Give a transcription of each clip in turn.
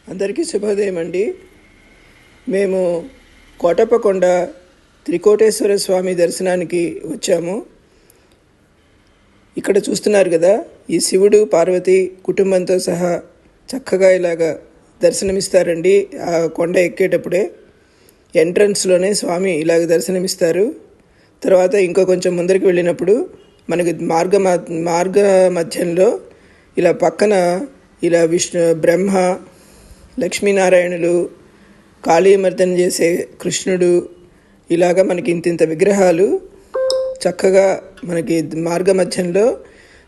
అందరికీ శుభోదయం అండి. మేము కోటప్పకొండ త్రికోటేశ్వర స్వామి దర్శనానికి వచ్చాము. ఇక్కడ చూస్తున్నారు కదా, ఈ శివుడు పార్వతి కుటుంబంతో సహా చక్కగా ఇలాగా దర్శనమిస్తారండి. ఆ కొండ ఎక్కేటప్పుడే ఎంట్రన్స్లోనే స్వామి ఇలాగ దర్శనమిస్తారు. తర్వాత ఇంకో కొంచెం ముందరికి వెళ్ళినప్పుడు మనకి మార్గ మధ్యంలో ఇలా పక్కన ఇలా బ్రహ్మ, లక్ష్మీనారాయణులు, కాళీమర్దన చేసే కృష్ణుడు, ఇలాగ మనకి ఇంతింత విగ్రహాలు చక్కగా మనకి మార్గ మధ్యంలో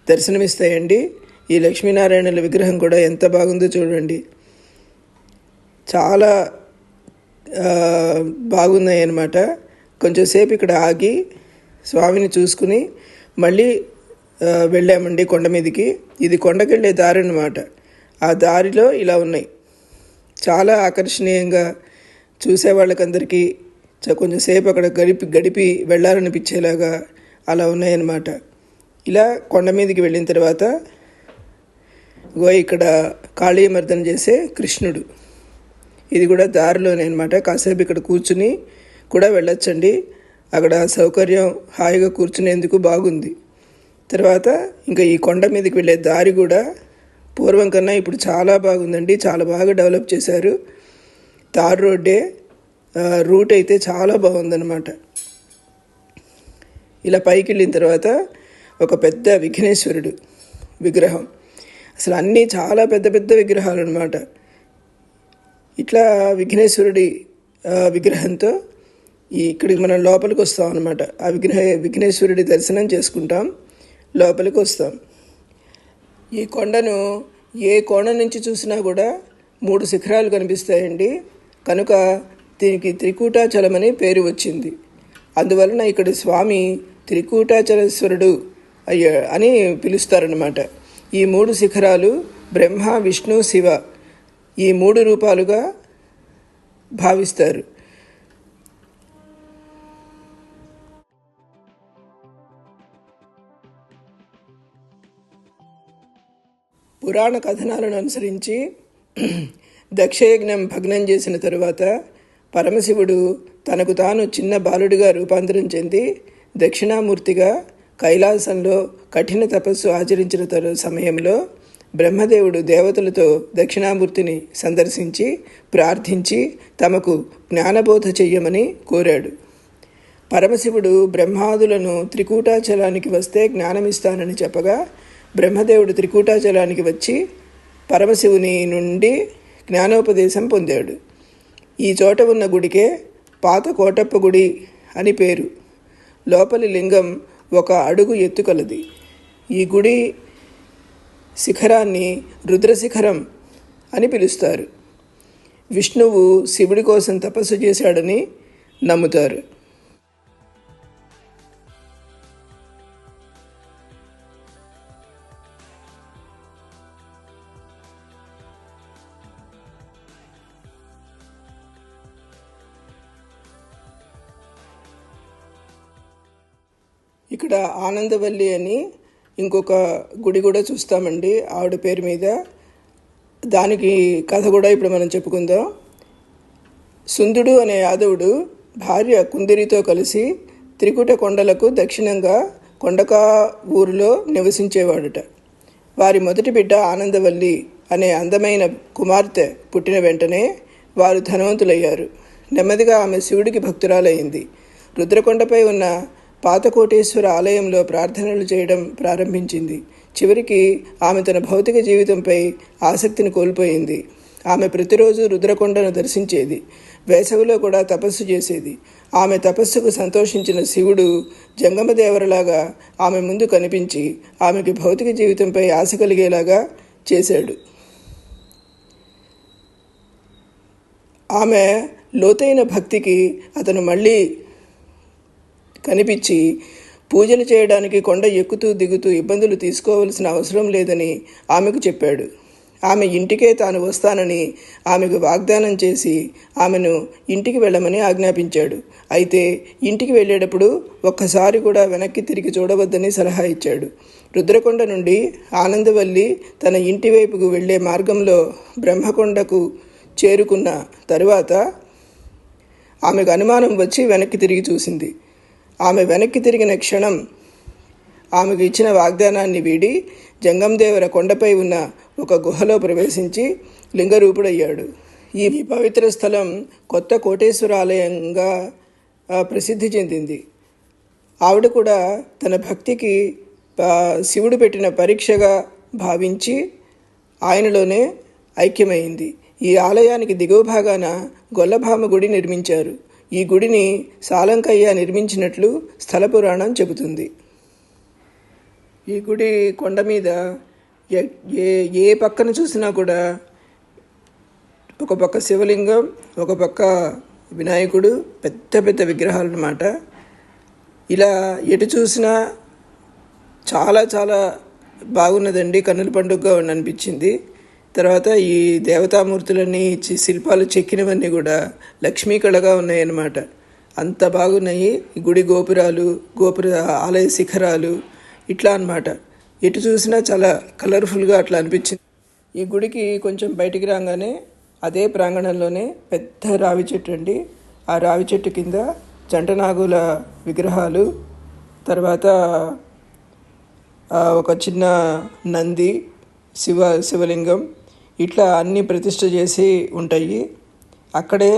దర్శనమిస్తాయండి. ఈ లక్ష్మీనారాయణుల విగ్రహం కూడా ఎంత బాగుందో చూడండి. చాలా బాగున్నాయి అన్నమాట. కొంచెంసేపు ఇక్కడ ఆగి స్వామిని చూసుకుని మళ్ళీ వెళ్ళామండి కొండ మీదకి. ఇది కొండకెళ్ళే దారి అన్నమాట. ఆ దారిలో ఇలా ఉన్నాయి, చాలా ఆకర్షణీయంగా చూసే వాళ్ళకందరికీ కొంచెంసేపు అక్కడ గడిపి వెళ్ళాలనిపించేలాగా అలా ఉన్నాయన్నమాట. ఇలా కొండ మీదకి వెళ్ళిన తర్వాత ఇక్కడ కాళీమర్దన చేసే కృష్ణుడు, ఇది కూడా దారిలోనే అనమాట. కాసేపు ఇక్కడ కూర్చుని కూడా వెళ్ళొచ్చండి. అక్కడ సౌకర్యం, హాయిగా కూర్చునేందుకు బాగుంది. తర్వాత ఇంకా ఈ కొండ మీదకి వెళ్ళే దారి కూడా పూర్వం కన్నా ఇప్పుడు చాలా బాగుందండి. చాలా బాగా డెవలప్ చేశారు. తార్ రోడ్డే, రూట్ అయితే చాలా బాగుందన్నమాట. ఇలా పైకి వెళ్ళిన తర్వాత ఒక పెద్ద విఘ్నేశ్వరుడు విగ్రహం, అసలు అన్నీ చాలా పెద్ద పెద్ద విగ్రహాలు అన్నమాట. ఇట్లా విఘ్నేశ్వరుడి విగ్రహంతో ఇక్కడికి మనం లోపలికి వస్తాం అన్నమాట. ఆ విఘ్నేశ్వరుడి దర్శనం చేసుకుంటాం, లోపలికి వస్తాం. ఈ కొండను ఏ కోణం నుంచి చూసినా కూడా 3 శిఖరాలు కనిపిస్తాయండి. కనుక దీనికి త్రికూటాచలమని పేరు వచ్చింది. అందువలన ఇక్కడ స్వామి త్రికూటాచలేశ్వరుడు అని పిలుస్తారన్నమాట. ఈ 3 శిఖరాలు బ్రహ్మ, విష్ణు, శివ, ఈ 3 రూపాలుగా భావిస్తారు. పురాణ కథనాలను అనుసరించి దక్షయజ్ఞం భగ్నం చేసిన తరువాత పరమశివుడు తనకు తాను చిన్న బాలుడిగా రూపాంతరం చెంది దక్షిణామూర్తిగా కైలాసంలో కఠిన తపస్సు ఆచరించిన సమయంలో బ్రహ్మదేవుడు దేవతలతో దక్షిణామూర్తిని సందర్శించి ప్రార్థించి తమకు జ్ఞానబోధ చెయ్యమని కోరాడు. పరమశివుడు బ్రహ్మాదులను త్రికూటాచలానికి వస్తే జ్ఞానమిస్తానని చెప్పగా బ్రహ్మదేవుడు త్రికూటాచలానికి వచ్చి పరమశివుని నుండి జ్ఞానోపదేశం పొందాడు. ఈ చోట ఉన్న గుడికే పాత కోటప్ప గుడి అని పేరు. లోపలి లింగం 1 అడుగు ఎత్తు కలది. ఈ గుడి శిఖరాన్ని రుద్రశిఖరం అని పిలుస్తారు. విష్ణువు శివుడి కోసం తపస్సు చేశాడని నమ్ముతారు. ఇక్కడ ఆనందవల్లి అని ఇంకొక గుడి కూడా చూస్తామండి, ఆవిడ పేరు మీద. దానికి కథ కూడా ఇప్పుడు మనం చెప్పుకుందాం. సుందుడు అనే యాదవుడు భార్య కుందిరితో కలిసి త్రికుట కొండలకు దక్షిణంగా కొండకా ఊరిలో నివసించేవాడుట. వారి మొదటి బిడ్డ ఆనందవల్లి అనే అందమైన కుమార్తె పుట్టిన వెంటనే వారు ధనవంతులయ్యారు. నెమ్మదిగా ఆమె శివుడికి భక్తురాలయ్యింది. రుద్రకొండపై ఉన్న పాతకోటేశ్వర ఆలయంలో ప్రార్థనలు చేయడం ప్రారంభించింది. చివరికి ఆమె తన భౌతిక జీవితంపై ఆసక్తిని కోల్పోయింది. ఆమె ప్రతిరోజు రుద్రకొండను దర్శించేది. వేసవిలో కూడా తపస్సు చేసేది. ఆమె తపస్సుకు సంతోషించిన శివుడు జంగమదేవరలాగా ఆమె ముందు కనిపించి ఆమెకి భౌతిక జీవితంపై ఆశ కలిగేలాగా చేశాడు. ఆమె లోతైన భక్తికి అతను మళ్ళీ కనిపించి పూజలు చేయడానికి కొండ ఎక్కుతూ దిగుతూ ఇబ్బందులు తీసుకోవలసిన అవసరం లేదని ఆమెకు చెప్పాడు. ఆమె ఇంటికే తాను వస్తానని ఆమెకు వాగ్దానం చేసి ఆమెను ఇంటికి వెళ్ళమని ఆజ్ఞాపించాడు. అయితే ఇంటికి వెళ్ళేటప్పుడు ఒక్కసారి కూడా వెనక్కి తిరిగి చూడవద్దని సలహా ఇచ్చాడు. రుద్రకొండ నుండి ఆనందవల్లి తన ఇంటి వైపుకు వెళ్ళే మార్గంలో బ్రహ్మకొండకు చేరుకున్న తరువాత ఆమెకు అనుమానం వచ్చి వెనక్కి తిరిగి చూసింది. ఆమె వెనక్కి తిరిగిన క్షణం ఆమెకు ఇచ్చిన వాగ్దానాన్ని వీడి జంగందేవర కొండపై ఉన్న ఒక గుహలో ప్రవేశించి లింగరూపుడయ్యాడు. ఈ పవిత్ర స్థలం కొత్త కోటేశ్వర ఆలయంగా ప్రసిద్ధి చెందింది. ఆవిడ కూడా తన భక్తికి శివుడు పెట్టిన పరీక్షగా భావించి ఆయనలోనే ఐక్యమైంది. ఈ ఆలయానికి దిగువ భాగాన గొల్లభామ గుడి నిర్మించారు. ఈ గుడిని సాలంకయ్య నిర్మించినట్లు స్థల పురాణం చెబుతుంది. ఈ గుడి కొండ మీద ఏ పక్కన చూసినా కూడా ఒక పక్క శివలింగం, ఒక పక్క వినాయకుడు, పెద్ద పెద్ద విగ్రహాలు అన్నమాట. ఇలా ఎటు చూసినా చాలా చాలా బాగున్నదండి. కన్నుల పండుగగా అనిపించింది. తర్వాత ఈ దేవతామూర్తులన్నీ శిల్పాలు చెక్కినవన్నీ కూడా లక్ష్మీ కళగా ఉన్నాయన్నమాట. అంత బాగున్నాయి. ఈ గుడి గోపురాలు, ఆలయ శిఖరాలు ఇట్లా అన్నమాట. ఎటు చూసినా చాలా కలర్ఫుల్గా అట్లా అనిపించింది. ఈ గుడికి కొంచెం బయటికి రాగానే అదే ప్రాంగణంలోనే పెద్ద రావి చెట్టు అండి. ఆ రావి చెట్టు కింద జంటనాగుల విగ్రహాలు, తర్వాత ఒక చిన్న నంది, శివలింగం ఇట్లా అన్నీ ప్రతిష్ఠ చేసి ఉంటాయి. అక్కడే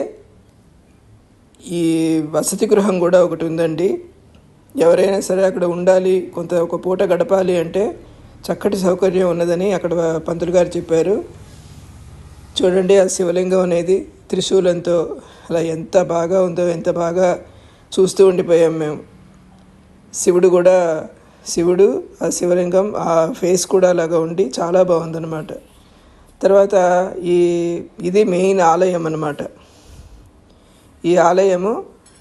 ఈ వసతి గృహం కూడా ఒకటి ఉందండి. ఎవరైనా సరే అక్కడ ఉండాలి, ఒక పూట గడపాలి అంటే చక్కటి సౌకర్యం ఉన్నదని అక్కడ పంతులు గారు చెప్పారు. చూడండి, ఆ శివలింగం అనేది త్రిశూలంతో అలా ఎంత బాగా ఉందో, ఎంత బాగా చూస్తూ ఉండిపోయాం మేము. శివుడు ఆ శివలింగం ఆ ఫేస్ కూడా అలాగా ఉండి చాలా బాగుందన్నమాట. తర్వాత ఇది మెయిన్ ఆలయం అన్నమాట. ఈ ఆలయము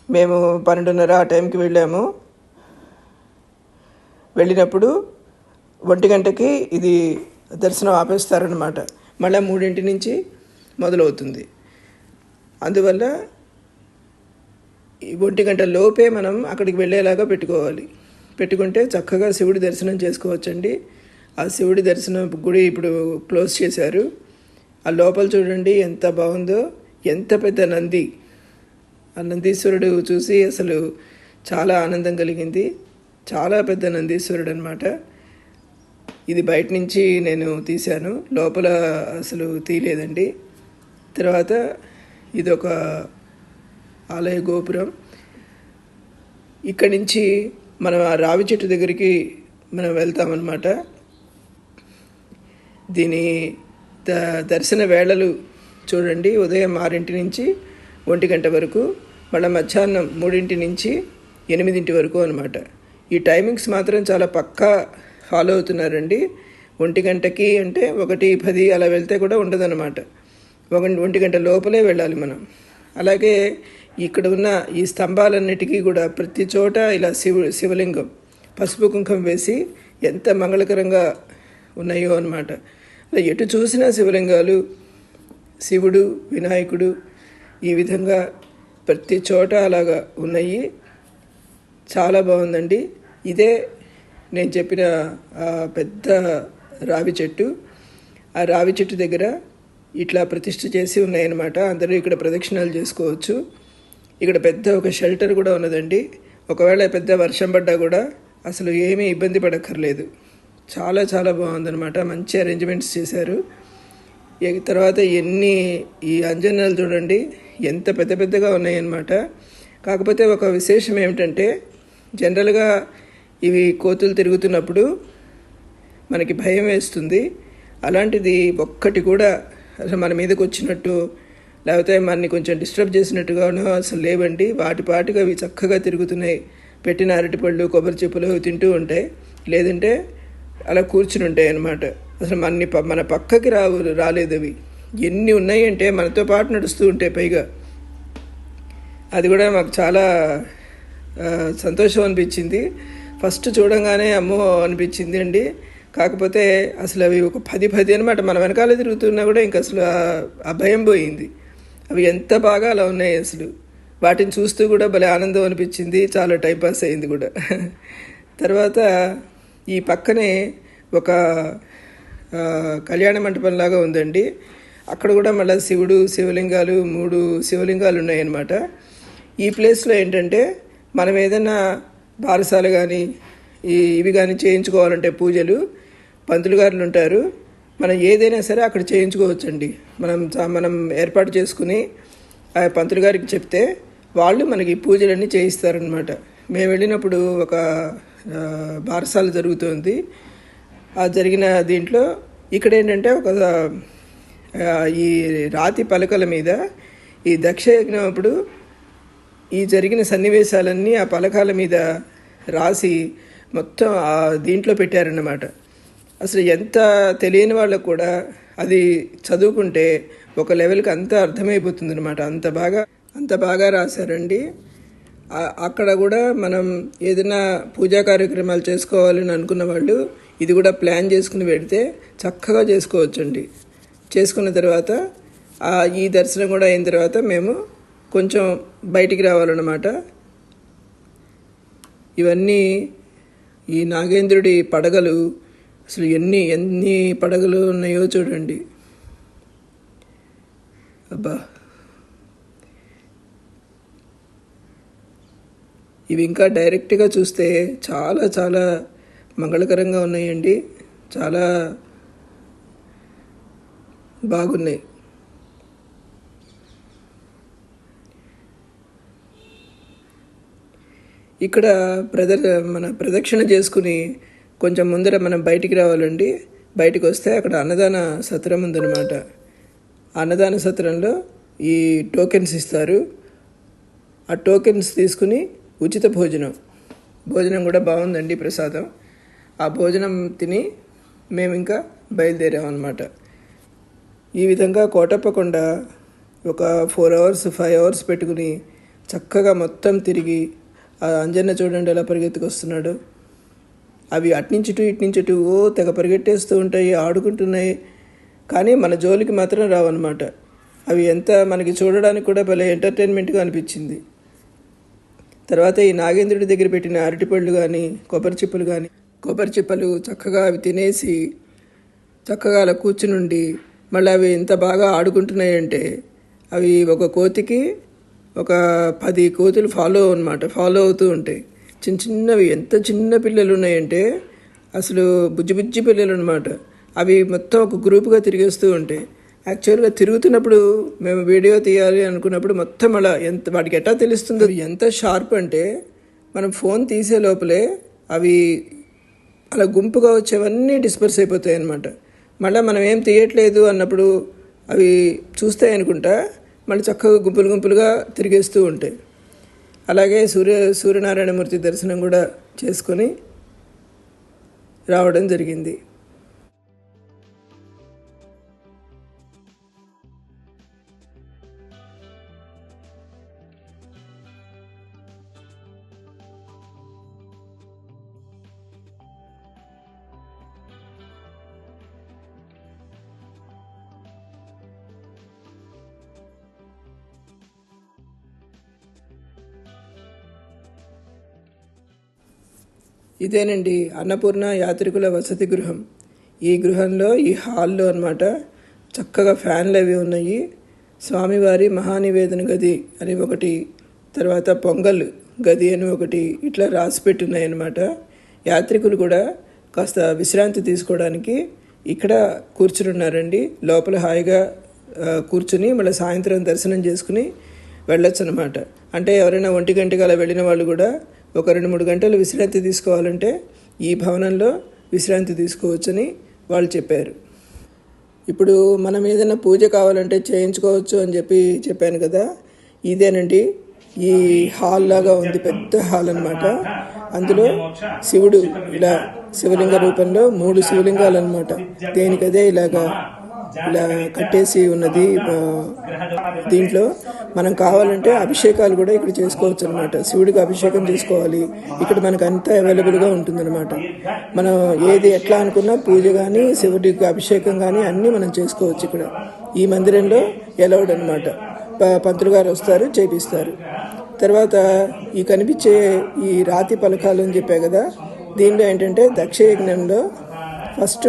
మేము 12:30 ఆ టైంకి వెళ్ళినప్పుడు 1 గంటకి ఇది దర్శనం ఆపేస్తారనమాట. మళ్ళీ 3 నుంచి మొదలవుతుంది. అందువల్ల 1 గంట లోపే మనం అక్కడికి వెళ్ళేలాగా పెట్టుకుంటే చక్కగా శివుడి దర్శనం చేసుకోవచ్చండి. ఆ శివుడి దర్శనం గుడి ఇప్పుడు క్లోజ్ చేశారు. ఆ లోపల చూడండి ఎంత బాగుందో, ఎంత పెద్ద నంది. ఆ నందీశ్వరుడు చూసి అసలు చాలా ఆనందం కలిగింది. చాలా పెద్ద నందీశ్వరుడు అనమాట. ఇది బయట నుంచి నేను తీశాను, లోపల అసలు తీయలేదండి. తర్వాత ఇదొక ఆలయ గోపురం. ఇక్కడి నుంచి మనం ఆ రావి చెట్టు దగ్గరికి మనం వెళ్తామన్నమాట. దీని దర్శన వేళలు చూడండి, ఉదయం 6 నుంచి 1 గంట వరకు, మళ్ళీ మధ్యాహ్నం 3 నుంచి 8 వరకు అనమాట. ఈ టైమింగ్స్ మాత్రం చాలా పక్కా ఫాలో అవుతున్నారండి. 1 గంటకి అంటే 1:10 అలా వెళ్తే కూడా ఉండదన్నమాట. 1 గంట లోపలే వెళ్ళాలి మనం. అలాగే ఇక్కడ ఉన్న ఈ స్తంభాలన్నిటికీ కూడా ప్రతి చోట ఇలా శివలింగం పసుపు కుంకం వేసి ఎంత మంగళకరంగా ఉన్నాయో అన్నమాట. అలా ఎటు చూసినా శివలింగాలు, శివుడు, వినాయకుడు ఈ విధంగా ప్రతి చోట అలాగా ఉన్నాయి. చాలా బాగుందండి. ఇదే నేను చెప్పిన పెద్ద రావి చెట్టు. ఆ రావి చెట్టు దగ్గర ఇట్లా ప్రతిష్ఠ చేసి ఉన్నాయన్నమాట. అందరూ ఇక్కడ ప్రదక్షిణాలు చేసుకోవచ్చు. ఇక్కడ పెద్ద ఒక షెల్టర్ కూడా ఉన్నదండి. ఒకవేళ పెద్ద వర్షం పడ్డా కూడా అసలు ఏమీ ఇబ్బంది పడక్కర్లేదు. చాలా చాలా బాగుందన్నమాట. మంచి అరేంజ్మెంట్స్ చేశారు. తర్వాత ఈ అంజనాలు చూడండి ఎంత పెద్ద పెద్దగా ఉన్నాయన్నమాట. కాకపోతే ఒక విశేషం ఏమిటంటే, జనరల్గా ఇవి కోతులు తిరుగుతున్నప్పుడు మనకి భయం వేస్తుంది. అలాంటిది ఒక్కటి కూడా అసలు మన మీదకి వచ్చినట్టు లేకపోతే మనని కొంచెం డిస్టర్బ్ చేసినట్టుగానో అసలు లేవండి. వాటిపాటిగా అవి చక్కగా తిరుగుతున్నాయి. పెట్టిన అరటిపళ్ళు, కొబ్బరి చెప్పులు తింటూ ఉంటాయి, లేదంటే అలా కూర్చుని ఉంటాయి అన్నమాట. అసలు మన పక్కకి రాలేదు అవి. ఎన్ని ఉన్నాయంటే మనతో పాటు నడుస్తూ ఉంటాయి. పైగా అది కూడా మాకు చాలా సంతోషం అనిపించింది. ఫస్ట్ చూడంగానే అమ్మో అనిపించింది అండి. కాకపోతే అసలు అవి ఒక 10 అనమాట. మన వెనకాల తిరుగుతున్నా కూడా ఇంకా అసలు ఆ భయం పోయింది. అవి ఎంత బాగా అలా ఉన్నాయి అసలు. వాటిని చూస్తూ కూడా భలే ఆనందం అనిపించింది, చాలా టైంపాస్ అయింది కూడా. తర్వాత ఈ పక్కనే ఒక కళ్యాణ మంటపంలాగా ఉందండి. అక్కడ కూడా మళ్ళీ శివుడు, శివలింగాలు, 3 శివలింగాలు ఉన్నాయన్నమాట. ఈ ప్లేస్లో ఏంటంటే మనం ఏదైనా బారసాలు కానీ ఇవి కానీ చేయించుకోవాలంటే పూజలు, పంతులు గారులు ఉంటారు, మనం ఏదైనా సరే అక్కడ చేయించుకోవచ్చండి. మనం ఏర్పాటు చేసుకుని ఆ పంతులు గారికి చెప్తే వాళ్ళు మనకి పూజలన్నీ చేయిస్తారనమాట. మేము వెళ్ళినప్పుడు ఒక బారసాల జరుగుతుంది. ఆ జరిగిన దీంట్లో ఇక్కడ ఏంటంటే ఒక ఈ రాతి పలకల మీద ఈ దక్షయజ్ఞం అప్పుడు ఈ జరిగిన సన్నివేశాలన్నీ ఆ పలకాల మీద రాసి మొత్తం ఆ దీంట్లో పెట్టారన్నమాట. అసలు ఎంత తెలియని వాళ్ళకు కూడా అది చదువుకుంటే ఒక లెవెల్కి అంతా అర్థమైపోతుంది అనమాట. అంత బాగా రాశారండి. అక్కడ కూడా మనం ఏదైనా పూజా కార్యక్రమాలు చేసుకోవాలని అనుకున్న వాళ్ళు ఇది కూడా ప్లాన్ చేసుకుని పెడితే చక్కగా చేసుకోవచ్చండి. చేసుకున్న తర్వాత ఈ దర్శనం కూడా అయిన తర్వాత మేము కొంచెం బయటికి రావాలన్నమాట. ఇవన్నీ ఈ నాగేంద్రుడి పడగలు, అసలు ఎన్ని పడగలు ఉన్నాయో చూడండి. అబ్బా, ఇవి ఇంకా డైరెక్ట్గా చూస్తే చాలా చాలా మంగళకరంగా ఉన్నాయండి. చాలా బాగున్నాయి. ఇక్కడ మన ప్రదక్షిణ చేసుకుని కొంచెం ముందర మనం బయటికి రావాలండి. బయటికి వస్తే అక్కడ అన్నదాన సత్రం ఉందన్నమాట. అన్నదాన సత్రంలో ఈ టోకెన్స్ ఇస్తారు. ఆ టోకెన్స్ తీసుకుని ఉచిత భోజనం కూడా బాగుందండి, ప్రసాదం. ఆ భోజనం తిని మేము ఇంకా బయలుదేరామన్నమాట. ఈ విధంగా కోటప్పకొండ ఒక 4 hours 5 hours పెట్టుకుని చక్కగా మొత్తం తిరిగి, ఆ అంజన్న చూడండి ఎలా పరిగెత్తుకొస్తున్నాడు. అవి అట్నుంచిటు తెగ పరిగెట్టేస్తూ ఉంటాయి, ఆడుకుంటున్నాయి. కానీ మన జోలికి మాత్రం రావన్నమాట. అవి ఎంత మనకి చూడడానికి కూడా భలే ఎంటర్టైన్మెంట్గా అనిపించింది. తర్వాత ఈ నాగేంద్రుడి దగ్గర పెట్టిన అరటిపళ్ళు కానీ కొబ్బరి చిప్పలు చక్కగా అవి తినేసి చక్కగా అలా కూర్చునుండి మళ్ళీ అవి ఎంత బాగా ఆడుకుంటున్నాయంటే అవి ఒక కోతికి ఒక 10 కోతులు ఫాలో అవుతూ ఉంటాయి. చిన్నవి ఎంత చిన్న పిల్లలు ఉన్నాయంటే అసలు బుజ్జి పిల్లలు అనమాట. అవి మొత్తం ఒక గ్రూప్గా తిరిగేస్తూ ఉంటాయి. యాక్చువల్గా తిరుగుతున్నప్పుడు మేము వీడియో తీయాలి అనుకున్నప్పుడు మొత్తం అలా వాటికి ఎట్లా తెలుస్తుందో, ఎంత షార్ప్ అంటే మనం ఫోన్ తీసే లోపలే అవి అలా గుంపుగా వచ్చేవన్నీ డిస్పర్స్ అయిపోతాయి అన్నమాట. మళ్ళీ మనం ఏం తీయట్లేదు అన్నప్పుడు అవి చూస్తాయి అనుకుంటా, మళ్ళీ చక్కగా గుంపులుగా తిరిగేస్తూ ఉంటాయి. అలాగే సూర్యనారాయణమూర్తి దర్శనం కూడా చేసుకొని రావడం జరిగింది. ఇదేనండి అన్నపూర్ణ యాత్రికుల వసతి గృహం. ఈ గృహంలో ఈ హాల్లో అన్నమాట చక్కగా ఫ్యాన్లు అవి ఉన్నాయి. స్వామివారి మహానివేదన గది అని ఒకటి, తర్వాత పొంగల్ గది అని ఒకటి ఇట్లా రాసి పెట్టున్నాయి అన్నమాట. యాత్రికులు కూడా కాస్త విశ్రాంతి తీసుకోవడానికి ఇక్కడ కూర్చుని ఉన్నారండి. లోపల హాయిగా కూర్చుని మళ్ళీ సాయంత్రం దర్శనం చేసుకుని వెళ్ళొచ్చు అనమాట. అంటే ఎవరైనా 1 గంటకి అలా వెళ్ళిన వాళ్ళు కూడా ఒక 2-3 గంటలు విశ్రాంతి తీసుకోవాలంటే ఈ భవనంలో విశ్రాంతి తీసుకోవచ్చని వాళ్ళు చెప్పారు. ఇప్పుడు మనం ఏదైనా పూజ కావాలంటే చేయించుకోవచ్చు అని చెప్పాను కదా, ఇదేనండి ఈ హాల్ లాగా ఉంది, పెద్ద హాల్ అన్నమాట. అందులో శివుడు ఇలా శివలింగ రూపంలో 3 శివలింగాలు అన్నమాట. దేనికదే ఇలా కట్టేసి ఉన్నది. దీంట్లో మనం కావాలంటే అభిషేకాలు కూడా ఇక్కడ చేసుకోవచ్చు అనమాట. శివుడికి అభిషేకం చేసుకోవాలి, ఇక్కడ మనకు అంతా అవైలబుల్గా ఉంటుందన్నమాట. మనం ఏది ఎట్లా అనుకున్నా పూజ కానీ శివుడికి అభిషేకం కానీ అన్నీ మనం చేసుకోవచ్చు ఇక్కడ. ఈ మందిరంలో ఎలౌడ్ అనమాట. పంతులు గారు వస్తారు, చేపిస్తారు. తర్వాత ఈ కనిపించే ఈ రాతి పలకాలు అని చెప్పా కదా, దీనిలో ఏంటంటే దక్షయజ్ఞంలో ఫస్ట్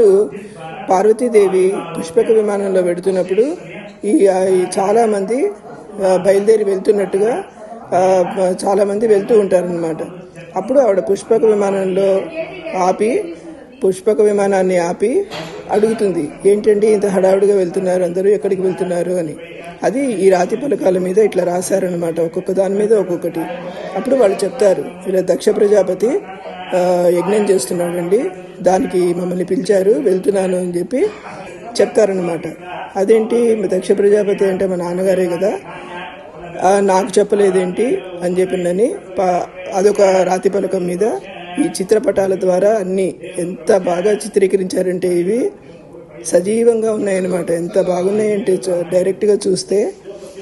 పార్వతీదేవి పుష్పక విమానంలో వెడుతున్నప్పుడు ఈ చాలామంది బయలుదేరి వెళ్తున్నట్టుగా చాలామంది వెళ్తూ ఉంటారనమాట. అప్పుడు ఆవిడ పుష్పక విమానాన్ని ఆపి అడుగుతుంది, ఏంటండి ఇంత హడావుడిగా వెళ్తున్నారు, అందరూ ఎక్కడికి వెళ్తున్నారు అని. అది ఈ రాతి పలకాల మీద ఇట్లా రాశారనమాట, ఒక్కొక్క దాని మీద ఒక్కొక్కటి. అప్పుడు వాళ్ళు చెప్తారు, ఇలా దక్ష ప్రజాపతి యజ్ఞం చేస్తున్నాడండి, దానికి మమ్మల్ని పిలిచారు, వెళ్తున్నాను అని చెప్పి చెప్తారనమాట. అదేంటి దక్ష ప్రజాపతి అంటే మా నాన్నగారే కదా, నాకు చెప్పలేదేంటి అని చెప్పిందని అదొక రాతి పలకం మీద ఈ చిత్రపటాల ద్వారా అన్నీ ఎంత బాగా చిత్రీకరించారంటే ఇవి సజీవంగా ఉన్నాయన్నమాట. ఎంత బాగున్నాయంటే డైరెక్ట్గా చూస్తే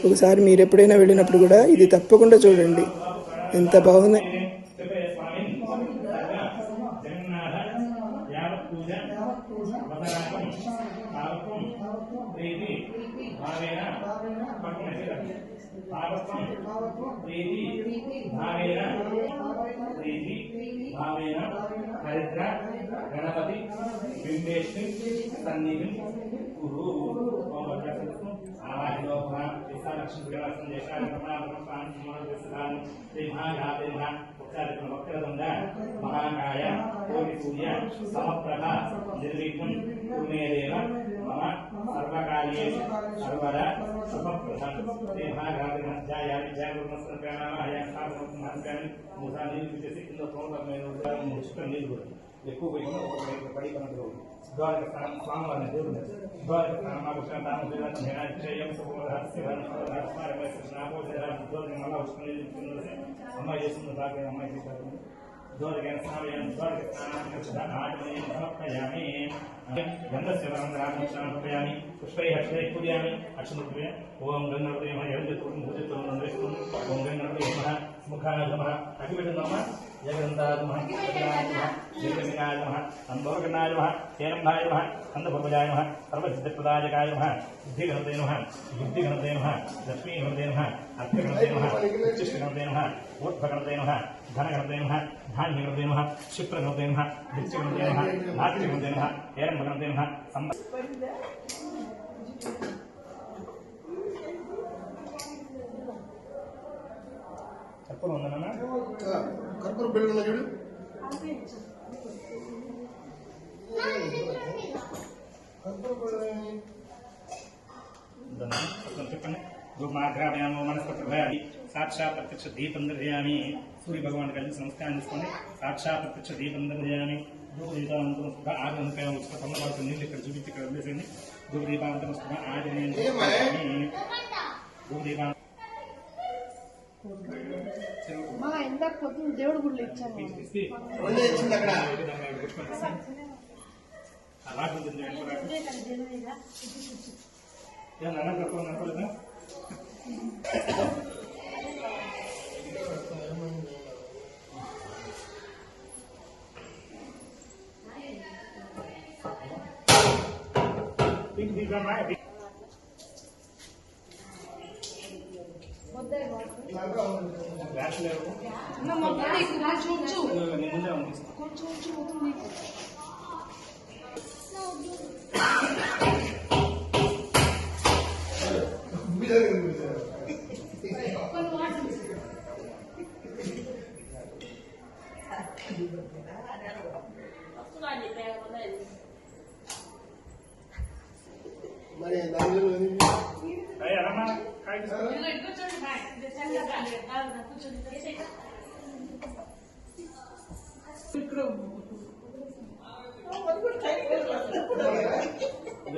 ఒకసారి మీరు ఎప్పుడైనా వెళ్ళినప్పుడు కూడా ఇది తప్పకుండా చూడండి, ఎంత బాగున్నాయి. గణపతి బింబేష్మి సన్నిధి గురు మహాకాయ కోటి సూర్య సమప్రభ నిర్విఘ్నం కురుమేదేవ మమ సర్వకార్యేషు సర్వదా శుభప్రదం. శ్రీ మహాగాయాన్ని ఎక్కువ పడి కనుక ద్వారక స్థానం స్వామివారిని దేవుడు ద్వారక స్థానం అమ్మాయి చేస్తుంది బాగా అమ్మాయి చేశారు. ద్వారకైన స్నానం సమర్పయామి గంధస్య సమర్పయామి పుష్పై అక్షరై పూజయామి అక్షముద్రయ ఓం గంగణపతి ఓం గంగణపతి ముఖాయ అగ్గిపెట్టిందమ్మా జగంధాయ నమః జగన్నికాయ నమః సంభోగనాయ నమః హేరంభాయ నమః కందభోజాయ నమః సర్వసిద్ధిప్రదాయకాయ నమః బుద్ధిగణపతే నమః బుద్ధిగణపతే నమః లక్ష్మీగణపతే నమః అర్థగణపతే నమః ఉచ్చిష్టగణపతే నమః ఊర్ధ్వగణపతే నమః ధనగణపతే నమః ధాన్యగణపతే నమః క్షిప్రగణపతే నమః భిక్షగణపతే నమః నాట్యగణపతే నమః హేరంభగణపతే నమః చెప్పను ఉందన్నా కర్పూర బిళ్ళ చూడు చెప్పండి. మాఘ్రామయామో మనస్పత్రభయామి సాక్షాత్ ప్రత్యక్ష దీపం దర్శయామి. సూర్య భగవాన్ కలిసి నమస్కారం చేసుకోండి. సాక్షాత్ ప్రత్యక్ష దీపం దర్శయామి. ధూపదీపాంతం ఆగ్రహంపై పడుతుంది, నీళ్ళు ఇక్కడ చూపించి ఇక్కడ వదిలేసేయండి. ధూపదీపాంతం ఆగ్రహం ధూపదీపా దేవుడు గుళ్ళు ఇచ్చాను.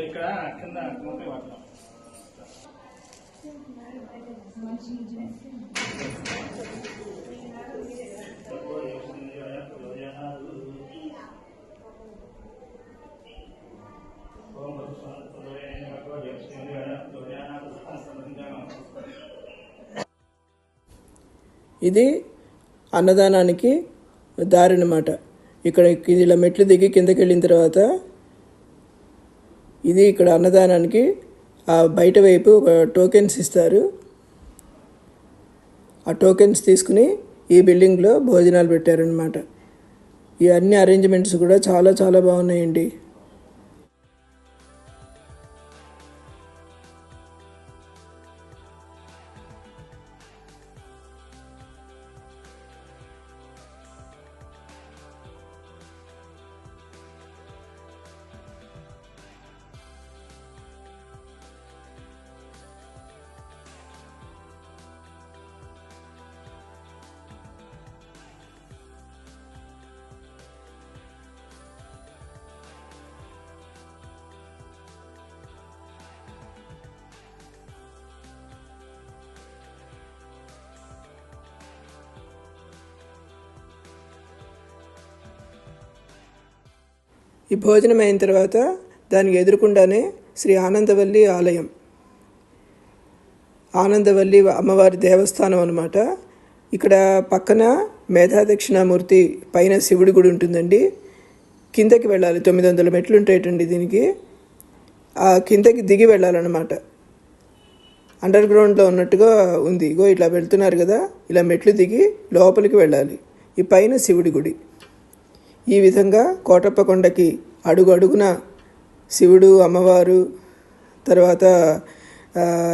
ఇక్కడ కింద వాటిలో ఇది అన్నదానానికి దారి అన్నమాట. ఇక్కడ ఇలా మెట్లు దిగి కిందకి వెళ్ళిన తర్వాత ఇది ఇక్కడ అన్నదానానికి ఆ బయట వైపు ఒక టోకెన్స్ ఇస్తారు. ఆ టోకెన్స్ తీసుకుని ఈ బిల్డింగ్లో భోజనాలు పెట్టారనమాట. ఈ అన్ని అరేంజ్మెంట్స్ కూడా చాలా చాలా బాగున్నాయండి. ఈ భోజనం అయిన తర్వాత దానికి ఎదురుకుండానే శ్రీ ఆనందవల్లి ఆలయం, ఆనందవల్లి అమ్మవారి దేవస్థానం అన్నమాట. ఇక్కడ పక్కన మేధాదక్షిణామూర్తి పైన శివుడి గుడి ఉంటుందండి. కిందకి వెళ్ళాలి, 900 మెట్లు ఉంటాయటండి దీనికి. ఆ కిందకి దిగి వెళ్ళాలన్నమాట. అండర్ గ్రౌండ్లో ఉన్నట్టుగా ఉంది. ఇగో ఇట్లా వెళ్తున్నారు కదా, ఇలా మెట్లు దిగి లోపలికి వెళ్ళాలి. ఈ పైన శివుడి గుడి. ఈ విధంగా కోటప్ప కొండకి అడుగు అడుగున శివుడు, అమ్మవారు, తర్వాత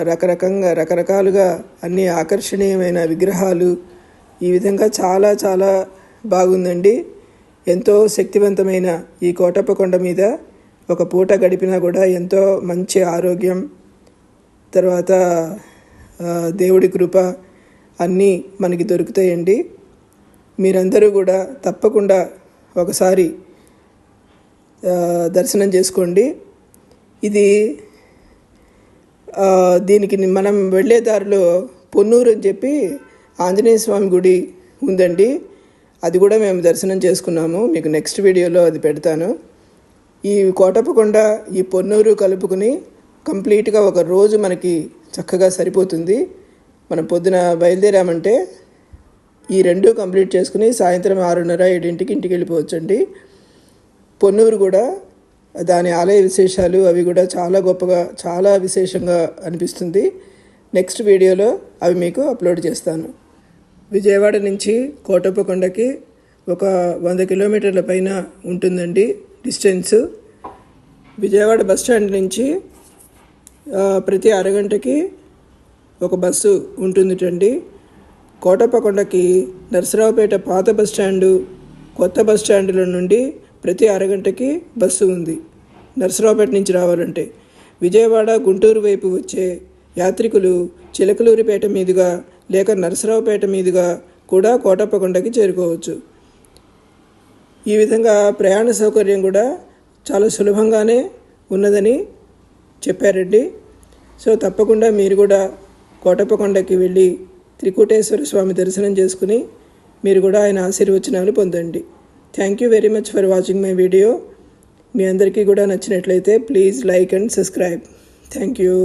రకరకాలుగా అన్ని ఆకర్షణీయమైన విగ్రహాలు, ఈ విధంగా చాలా చాలా బాగుందండి. ఎంతో శక్తివంతమైన ఈ కోటప్ప కొండ మీద ఒక పూట గడిపినా కూడా ఎంతో మంచి ఆరోగ్యం, తర్వాత దేవుడి కృప అన్నీ మనకి దొరుకుతాయండి. మీరందరూ కూడా తప్పకుండా ఒకసారి దర్శనం చేసుకోండి. ఇది దీనికి మనం వెళ్ళే దారిలో పొన్నూరు అని చెప్పి ఆంజనేయ స్వామి గుడి ఉందండి. అది కూడా మేము దర్శనం చేసుకున్నాము. మీకు నెక్స్ట్ వీడియోలో అది పెడతాను. ఈ కోటప్పకొండ, ఈ పొన్నూరు కలుపుకుని కంప్లీట్గా ఒక రోజు మనకి చక్కగా సరిపోతుంది. మనం పొద్దున బయలుదేరామంటే ఈ రెండు కంప్లీట్ చేసుకుని సాయంత్రం 6:30-7 ఇంటికి వెళ్ళిపోవచ్చండి. పొన్నూరు కూడా దాని ఆలయ విశేషాలు అవి కూడా చాలా గొప్పగా, చాలా విశేషంగా అనిపిస్తుంది. నెక్స్ట్ వీడియోలో అవి మీకు అప్లోడ్ చేస్తాను. విజయవాడ నుంచి కోటప్ప కొండకి ఒక 100 కిలోమీటర్ల పైన ఉంటుందండి డిస్టెన్స్. విజయవాడ బస్ స్టాండ్ నుంచి ప్రతి అరగంటకి ఒక బస్సు ఉంటుందిటండి. కోటప్ప కొండకి నరసరావుపేట పాత బస్ స్టాండు, కొత్త బస్ స్టాండుల నుండి ప్రతి అరగంటకి బస్సు ఉంది నరసరావుపేట నుంచి రావాలంటే. విజయవాడ, గుంటూరు వైపు వచ్చే యాత్రికులు చిలకలూరిపేట మీదుగా లేక నరసరావుపేట మీదుగా కూడా కోటప్ప కొండకి చేరుకోవచ్చు. ఈ విధంగా ప్రయాణ సౌకర్యం కూడా చాలా సులభంగానే ఉన్నదని చెప్పారండి. సో తప్పకుండా మీరు కూడా కోటప్ప కొండకి వెళ్ళి త్రికూటేశ్వర స్వామి దర్శనం చేసుకుని మీరు కూడా ఆయన ఆశీర్వచనాలు పొందండి. Thank you very much for watching my video. మీ అందరికీ కూడా నచ్చినట్లయితే please like and subscribe. Thank you.